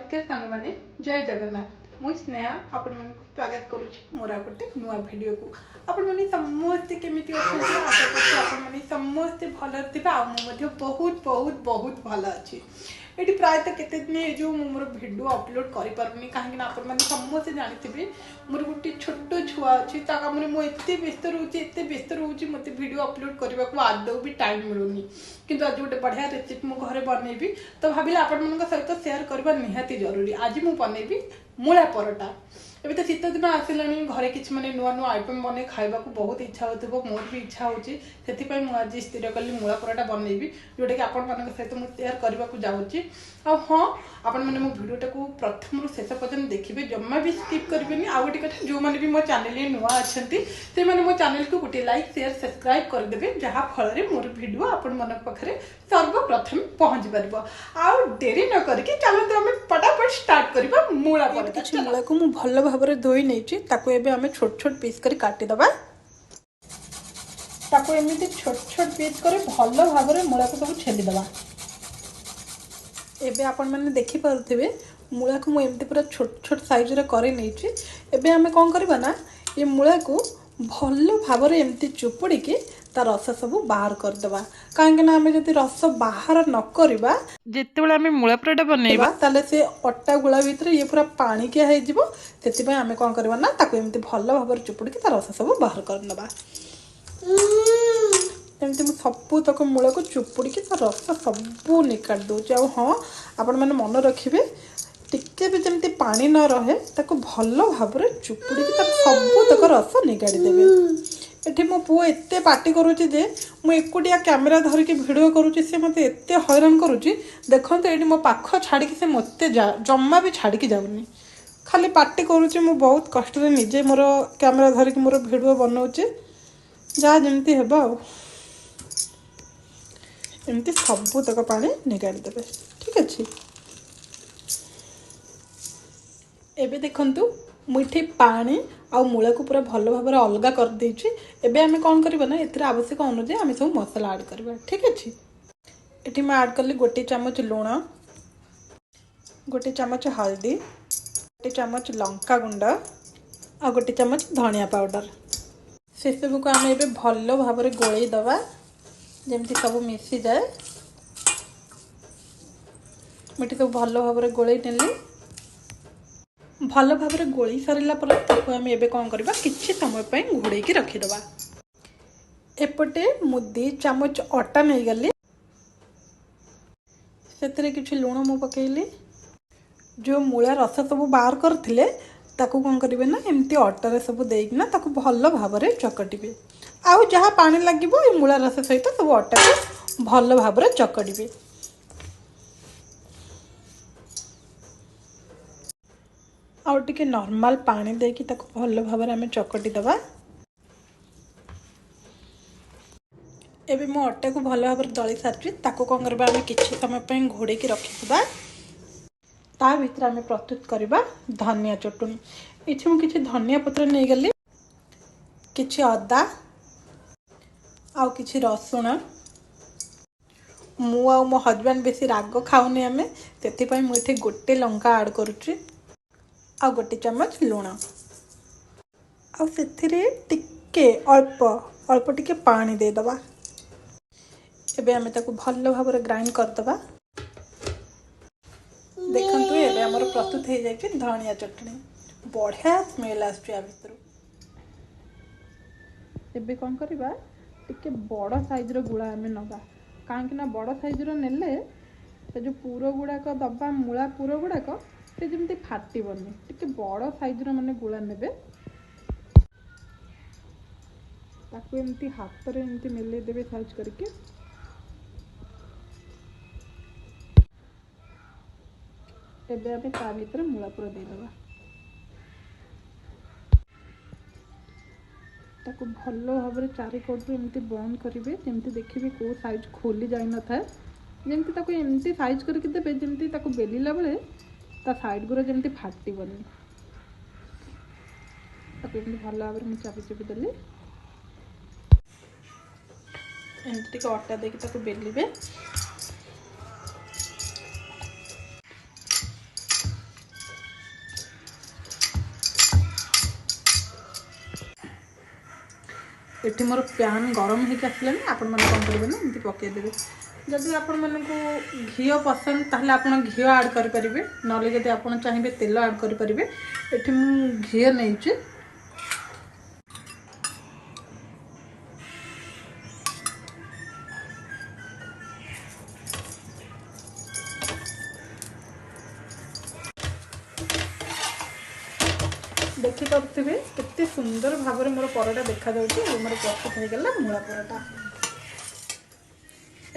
नमस्कार सांग मैंने जय जगन्नाथ मुझ स्नेहा आपण मन स्वागत करुच्ची मोर गोटे नुआ भिडियो को आपण मैंने समस्ते केमिति अछंती आशा करछि आपण मैंने समस्ते भल थिबा आ मु बहुत बहुत बहुत भल अछि एटी प्रायतः केते दिन जो मोर भिडियो अपलोड करि पारुनी काहे ना आपण मैंने समस्ते जानिथिबे मोर गोटे छोट छुआ अछि ता कामरे मु एते व्यस्त रहउची मते भिडियो अपलोड करबा को आदौ भी टाइम मिलुनी किंतु आज गोटे बढ़िया रेसिपी मु घरे बनैबी तो भाबिला आपण मन सहित शेयर करबा निहाती जरूरी आज मु बनैबी मूला परोटा एबे तो शीत दिन आसिलानी घरे किछ माने नुआ नुआ आइटम बने खाइबा को बहुत इच्छा होतबो मोर भी इच्छा होची सेति पई मु आज स्थिर कली मूला परोटा बनैबी जोटा कि आपण मन सहित मु शेयर करबा को जाउची आ हां आपण माने मो वीडियोटा को प्रथम रु शेष पर्यंत देखिबे जम्मा भी स्किप करबेनी आ गोटे कथा जो माने भी मो चैनल रे नुआ अछंती से माने मो चैनल को गोटे लाइक शेयर सब्सक्राइब कर देबे जहा फल रे मोर वीडियो आपण मन पाखरे सर्वप्रथम पहुंच परबो आ देरी न करके चलो तो हमें फटाफट स्टार्ट करबा मूला परोटा किछ मूला को मु भलो भाबरे धोई नेछि ताको एबे हमें छोट छोट पीस करी काटी दबा ताको एमिति छोट छोट पीस करे भलो भाबरे मूला को सब छेली दबा एबे आपण माने देखि परथिबे मूला को मु एमिति पूरा छोट छोट साइज रे करे नेछि एबे हमें कोन करबा ना ये मूला को भलो भाबरे एमिति चुपुड़ी के ता रस सब बाहर कर दबा काहे ना हमें जति रस बाहर न करबा जेते बेला हमें मूला परोटा बनेबा ताले से अट्टा गुळा भीतर ये पूरा पानी के हे जिवो सेति पय हमें कोन करबा ना ताको एमिति भलो भाबरे चुपुड़ी के ता रस सब बाहर कर नबा एमती मु सबू तक मूला को चुपुड़ी के रस सबू निकाल दूचे आ हाँ आपण मैंने मन रखिए टिके भी जमती पानी न रहे ताको भलो भाबरे चुपुड़ी के सबू तक रस निगाड़ी देबे एठी मो पुओ एते पार्टी करूची जे मु एकुटिया कैमरा धर के वीडियो करूची से मते एते हैरान करूची देखंतो एठी मो पाख छाड़ी के से मते जम्मा भी छाड़ी के जाउनी खाली पार्टी करूची मु बहुत कष्ट रे निजे मोर कैमरा धर के मोर वीडियो बनाउची जा जमती हेबा एमती सबू तक पानी निकाली देबे ठीक अच्छे एबे देखंतु मुठी पानी आ मूला को पूरा भलो भाबरे अलगा कर देछि एबे हमें कोन करबा ना एथरा आवश्यक अनुसार हमें सब मसाला ऐड करबा ठीक अछि एठी मैं ऐड करली गोटे चम्मच लूण गोटे चम्मच हल्दी गोटे चम्मच लंका गुंड आ गोटे चम्मच धनिया पाउडर से सब को हमें एबे भलो भाबरे गोळेई दबा जमती सब मिसी जाए मुझे सब भल भाव गोल नेली भल भाव गोल सारा पर आम एबे कौन करबा किछि समय पे घोड़े की रखीदबा एपटे मु 2 चामच अटा नहीं गली से किछि लूण मु पकेली जो मूला रस सब बाहर करथिले ताकू कौन करेंगे ना एमती अटारे सब देना ताकू भल भाव चकटिबे आउ जहाँ पानी लगे ये मूला रस सहित सब अटा को भल भाव चकड़े आउ टिके नॉर्मल पानी देकी ताकू भल भाव आम चकटी दबा एबे मो अटा को भल भाव दली सारी ताकू कौन करबा आम किछि समय पे घोड़े की रखिबा ता भीतर आम प्रस्तुत करबा धनिया चटनी इछि मु किछि धनिया पत्र नहीं गली किछि अदा आउ किछि रसुण मु आ मो हजबैंड बेसी राग खाऊनी आम से मुझे गोटे लंका ऐड करुच्ची आ गोटे चम्मच लूण टिके अल्प अल्प टिके पानी दे दबा एबे आमे ताकू भलो भाबरे ग्राइंड कर दबा देखंतु एबे हमर प्रस्तुत हो जाय धनिया चटनी बढ़िया स्मेल आछी आ भितर एबे कोन करबा टिके बड़ साइज रो गुळा आमे नबा काहे कि ना बड़ साइज रो नेले से जो पूरो गुडा को दबा मूला पूरो गुडा को से जेमती फाटिबनी टिके बड़ साइज रो माने गुळा नेबे ताकू एमती हाथ रे एमती मिले देबे साइज करके एबे आमे ता भीतर मूला पूरा दे दबा ताको भलो भाव चारिकट एमती बंद करेंगे जमती देखिए कौ साइज खोली जाई न था जमती ताको एमती साइज करके देबे जमती ताको बेलिला बेले ता साइड गुरा जमती फाटिबनी ताको एमती भलो भाव में चापी चापी देली एमती टिके अटा देके ताको बेलिबे ये मोर प्यान गरम होकर आसला आपण मैंने कौन करेंगे ना एमती पकईदेवे जदि आपण मानक घी पसंद ताहले आपण घी ऐड करेंगे ना जदि आप चाहिए तेल ऐड करेंगे ये घी नहीं देखिपे केते सुंदर भाव में मोर परोटा देखा मोर प्रस्तुत हो गला मूला परोटा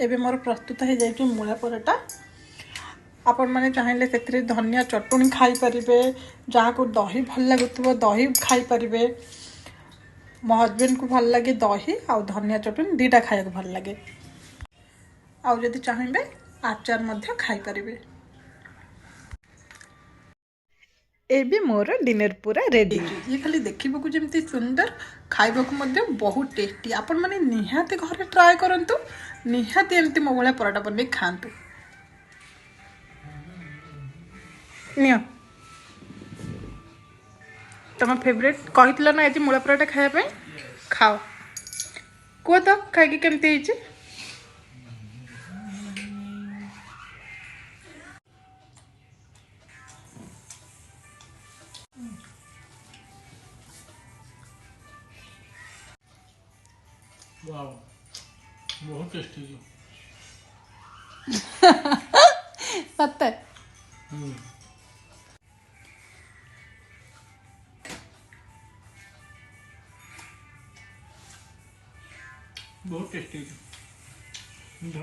एबे मोर प्रस्तुत हो जाए मूला परोटा आपण मैंने चाहिए से धनिया चटनी खाई पारे जहाँ को दही भल लगुव दही खाई पारे मो हजबैंड को भल लगे दही आ धनिया चटनी दीटा खाया भल लगे आउ जदि चाहिए आचार मध्य खाई पारे एबे मोर डिनर पूरा रेडी ये खाली देखा जमी सुंदर खाइबा बहुत टेस्टी आपण मैंने निहाती घरे ट्राए करंतु निहाती एमती मो भाया परोटा बन खातु नियो तुम फेवरेट कही ना आज मूला परोटा खायापे खाओ कह तो खाई केमती वाओ बहुत टेस्टी है सत्य बहुत टेस्टी है।